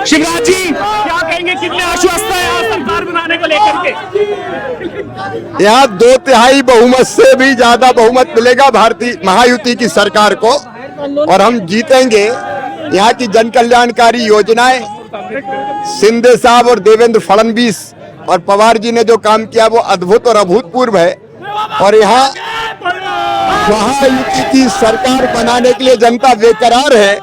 शिवराज जी क्या कहेंगे, कितने आश्वस्त है यहाँ सरकार बनाने को लेकर के? यहाँ 2/3 बहुमत से भी ज्यादा बहुमत मिलेगा भारतीय महायुति की सरकार को और हम जीतेंगे। यहाँ की जन कल्याणकारी योजनाएं शिंदे साहब और देवेंद्र फडणवीस और पवार जी ने जो काम किया वो अद्भुत और अभूतपूर्व है और यहाँ महायुति की सरकार बनाने के लिए जनता बेकरार है।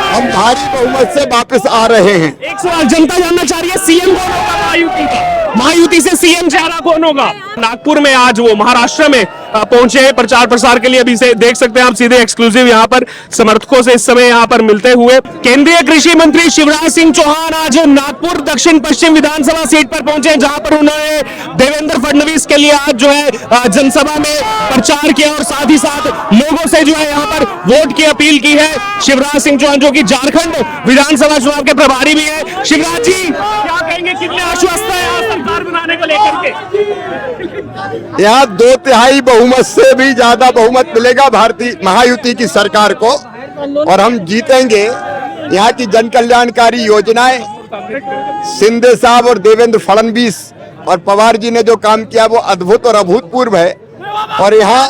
हम भारी बहुमत से वापस आ रहे हैं। एक सवाल जनता जानना चाह रही है, सीएम कौन होगा महायुति का? महायुति से सीएम चेहरा कौन होगा? नागपुर में आज वो महाराष्ट्र में पहुंचे हैं प्रचार प्रसार के लिए। अभी से देख सकते हैं आप सीधे एक्सक्लूसिव यहाँ पर समर्थकों से इस समय यहाँ पर मिलते हुए। केंद्रीय कृषि मंत्री शिवराज सिंह चौहान आज नागपुर दक्षिण पश्चिम विधानसभा सीट पर पहुंचे, जहां पर उन्होंने देवेंद्र फडणवीस के लिए आज जो है जनसभा में प्रचार किया और साथ ही साथ लोगों से जो है यहाँ पर वोट की अपील की है। शिवराज सिंह चौहान जो कि झारखंड विधानसभा चुनाव के प्रभारी भी है। शिवराज जी क्या कहेंगे, कितने आश्वस्त है यहाँ सरकार बनाने को लेकर के? यहाँ 2/3 बहुमत से भी ज्यादा बहुमत मिलेगा भारतीय महायुति की सरकार को और हम जीतेंगे। यहाँ की जन कल्याणकारी योजनाएं शिंदे साहब और देवेंद्र फडणवीस और पवार जी ने जो काम किया वो अद्भुत और अभूतपूर्व है और यहाँ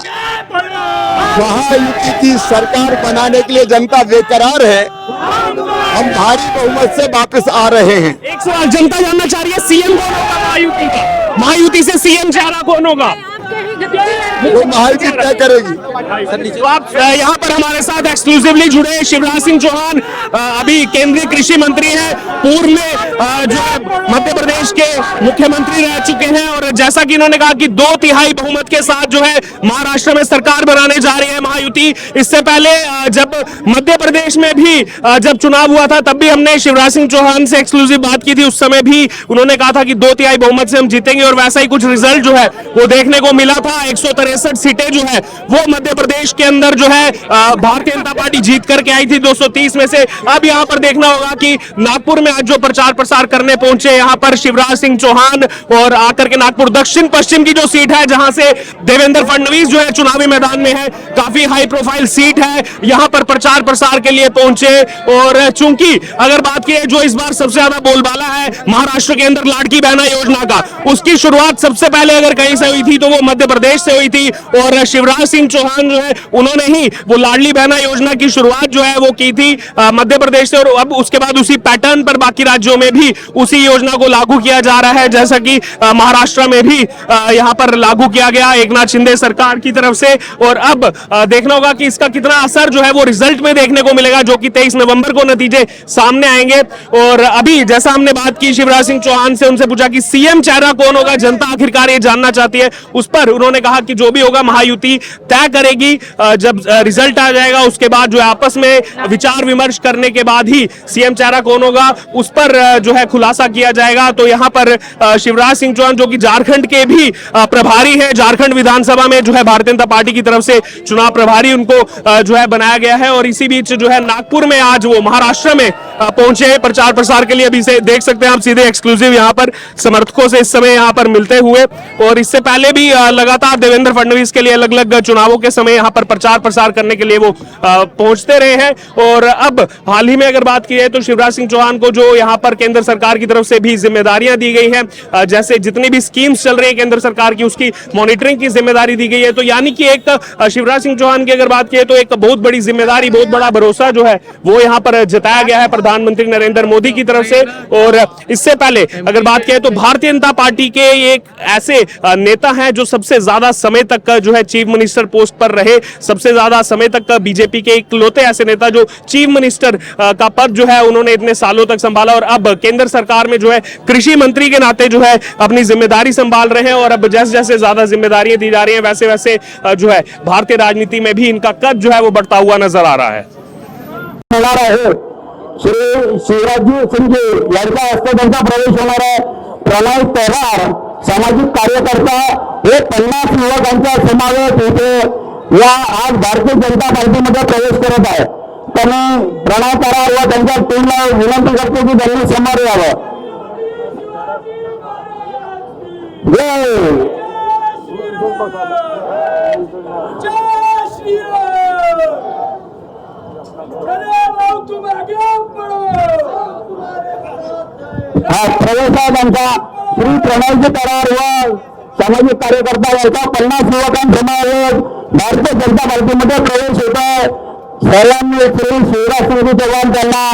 महायुति की सरकार बनाने के लिए जनता बेकरार है। हम भारी बहुमत से वापस आ रहे हैं। एक सवाल जनता जानना चाह रही है, सीएम कौन होगा महायुति का? महायुति से सीएम चेहरा कौन होगा? वो महायुति तय करेगी। तो आप यहाँ पर हमारे साथ एक्सक्लूसिवली जुड़े हैं। शिवराज सिंह चौहान अभी केंद्रीय कृषि मंत्री हैं, पूर्व में जो है मध्य प्रदेश के मुख्यमंत्री रह चुके हैं और जैसा कि इन्होंने कहा कि 2/3 बहुमत के साथ जो है महाराष्ट्र में सरकार बनाने जा रही है महायुति। इससे पहले जब मध्य प्रदेश में भी जब चुनाव हुआ था तब भी हमने शिवराज सिंह चौहान से एक्सक्लूसिव बात की थी। उस समय भी उन्होंने कहा था कि 2/3 बहुमत से हम जीतेंगे और वैसा ही कुछ रिजल्ट जो है वो देखने को मिला था। 163 सीटें जो है वो मध्य प्रदेश के अंदर जो है भारतीय जनता पार्टी जीत करके आई थी 230 में से। अब यहाँ पर देखना होगा कि नागपुर में आज जो प्रचार प्रसार करने पहुंचे यहाँ पर शिवराज सिंह चौहान और आकर के नागपुर दक्षिण पश्चिम की जो सीट है जहां से देवेंद्र फडणवीस जो है चुनावी मैदान में है, काफी हाई प्रोफाइल सीट है, यहाँ पर प्रचार प्रसार के लिए पहुंचे। और चूंकि अगर बात की जो इस बार सबसे ज्यादा बोलबाला है महाराष्ट्र के अंदर लाडकी बहना योजना का, उसकी शुरुआत सबसे पहले अगर कहीं से हुई थी तो वो मध्य प्रदेश से हुई थी और शिवराज सिंह चौहान जो है उन्होंने ही वो लाडली बहना योजना की शुरुआत जो है वो की थी मध्य प्रदेश से और अब उसके बाद उसी पैटर्न पर बाकी राज्यों में भी उसी योजना को लागू किया जा रहा है, जैसा कि महाराष्ट्र में भी यहाँ पर लागू किया गया एकनाथ शिंदे सरकार की तरफ से। और अब देखना होगा कि इसका कितना असर जो है वो रिजल्ट में देखने को मिलेगा, जो कि 23 नवंबर को नतीजे सामने आएंगे। और अभी जैसा हमने बात की शिवराज सिंह चौहान से, उनसे पूछा कि सीएम चेहरा कौन होगा, जनता आखिरकार ये जानना चाहती है। उस पर उन्होंने कहा कि जो भी होगा महायुति तय करेगी, जब रिजल्ट आ जाएगा उसके बाद जो है आपस में विचार विमर्श करने के बाद ही सीएम चेहरा कौन होगा उस पर जो है खुलासा किया जाएगा। तो यहाँ पर शिवराज सिंह चौहान जो कि झारखंड के भी प्रभारी है, झारखंड विधानसभा में जो है भारतीय जनता पार्टी की तरफ से चुनाव प्रभारी उनको जो है बनाया गया है और इसी बीच जो है नागपुर में आज वो महाराष्ट्र में पहुंचे हैं प्रचार प्रसार के लिए। अभी से देख सकते हैं आप सीधे एक्सक्लूसिव यहाँ पर समर्थकों से इस समय यहाँ पर मिलते हुए और इससे पहले भी लगातार देवेंद्र फडणवीस के लिए अलग अलग चुनावों के समय यहाँ पर प्रचार प्रसार करने के लिए वो पहुंचते रहे हैं। और अब हाल ही में अगर बात की जाए तो शिवराज सिंह चौहान को जो यहाँ पर केंद्र सरकार की तरफ से भी जिम्मेदारियां दी गई हैं, जैसे जितनी भी स्कीम्स चल रही है केंद्र सरकार की उसकी मॉनिटरिंग की जिम्मेदारी दी गई है। तो यानी कि एक शिवराज सिंह चौहान की अगर बात की तो एक बहुत बड़ी जिम्मेदारी, बहुत बड़ा भरोसा जो है वो यहाँ पर जताया गया है प्रधानमंत्री नरेंद्र मोदी की तरफ से। और इससे पहले अगर बात की तो भारतीय जनता पार्टी के एक ऐसे नेता हैं जो सबसे ज्यादा समय तक जो है चीफ मिनिस्टर पोस्ट पर रहे, सबसे ज्यादा समय तक बीजेपी के इकलौते ऐसे नेता जो चीफ मिनिस्टर का पद जो है उन्होंने इतने सालों तक संभाला और अब केंद्र सरकार में जो है कृषि मंत्री के नाते जो है अपनी जिम्मेदारी संभाल रहे हैं। और अब जैसे जैसे ज्यादा जिम्मेदारियां दी जा रही हैं वैसे वैसे जो है भारतीय राजनीति में भी इनका कद जो है वो बढ़ता हुआ नजर आ रहा है। श्री शिवराजी सिंह जी यांच्या हस्ते त्यांचा प्रवेश होणार आहे। प्रणय पवार सामाजिक कार्यकर्ता हे 50 युवकांचा समावेश इथे या आज भारतीय जनता पार्टीमध्ये प्रवेश करत आहे। त्यांनी प्रणय पवार व त्यांच्या टीमला विनंती करतो की त्यांनी समोर यावं। प्रवेशांचा श्री प्रणयजी करार व सामाजिक कार्यकर्ता यांचा 50 युवकांसमावेश भारतीय जनता पार्टीमध्ये प्रवेश होत आहे. सर्वांनी श्री शिवराजसिंह चौहान त्यांना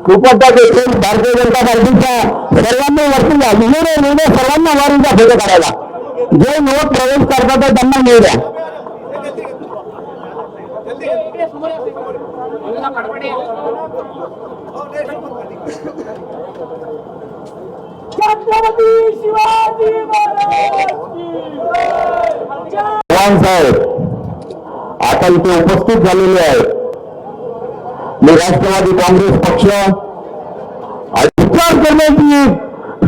कृपया देखील भारतीय जनता पार्टीच्या सर्वांनी वरती लिहिले सर्वांना वारीचा फोटो काढायला. जे युवक प्रवेश करतात ते त्यांना मिळू द्या. छत्रपती शिवाजी महाराज चव्हाण साहेब आता इथे उपस्थित झालेले आहेत. मी राष्ट्रवादी काँग्रेस पक्ष विचार करण्याची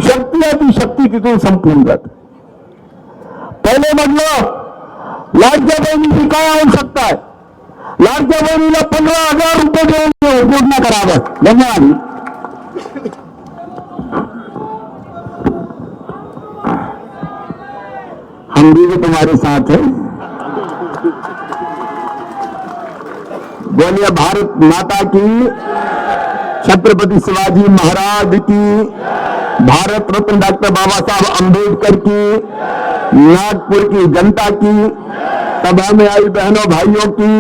शक्ती आहे, ती शक्ती तिथून संपून जाते. पहिले म्हटलं लाडक्या बहिणीची काय आवश्यकता आहे, लाडक्या बहिणीला 15,000 रुपये देऊन पूर्ण करावं. धन्यवाद. हम भी तुम्हारे साथ हैं. बोलिए भारत माता की, छत्रपति शिवाजी महाराज की, भारत रत्न डॉक्टर बाबा साहब अम्बेडकर की, नागपुर की जनता की, सभा में आई बहनों भाइयों की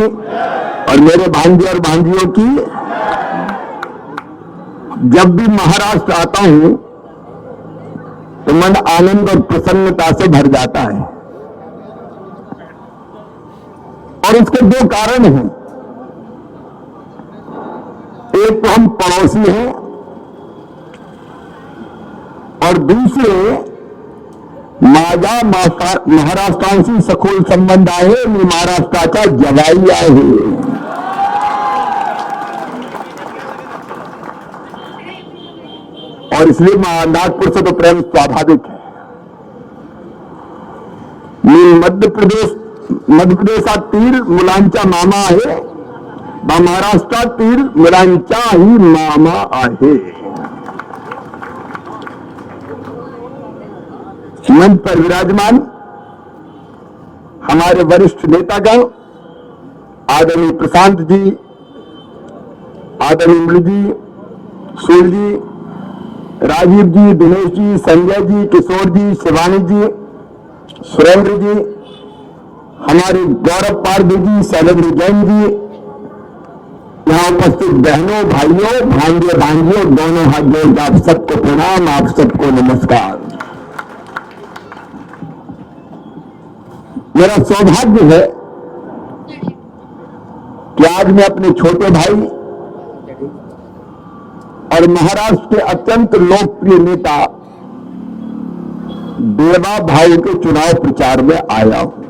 और मेरे भांजे और भांजियों की. जब भी महाराष्ट्र आता हूं तो मन आनंद और प्रसन्नता से भर जाता है. और इसके 2 कारण हैं. एक तो हम पड़ोसी हैं और दूसरे माझा महाराष्ट्रांशी सखोल संबंध आहे. मी महाराष्ट्राचा जवाई आहे. और इसलिए नागपुर से तो प्रेम स्वाभाविक है. मी मध्य प्रदेशातील मुलांचा मामा आहे, महाराष्ट्रातील मुलांचाही मामा आहे. मंच पर विराजमान हमारे वरिष्ठ नेतागण आदरणीय प्रशांत जी, आदरणीय मृदु जी, सूर्य जी, राजीव जी, दिनेश जी, संजय जी, किशोर जी, शिवानी जी, सुरेंद्र जी, हमारे गौरव पारदी जी, शैलेंद्र जैन जी, यहाँ उपस्थित बहनों भाइयों भांजे भांजियों दोनों हाथ जोड़ आप सबको प्रणाम, आप सबको नमस्कार. मेरा सौभाग्य है कि आज मैं अपने छोटे भाई और महाराष्ट्र के अत्यंत लोकप्रिय नेता देवा भाई के चुनाव प्रचार में आया हूं.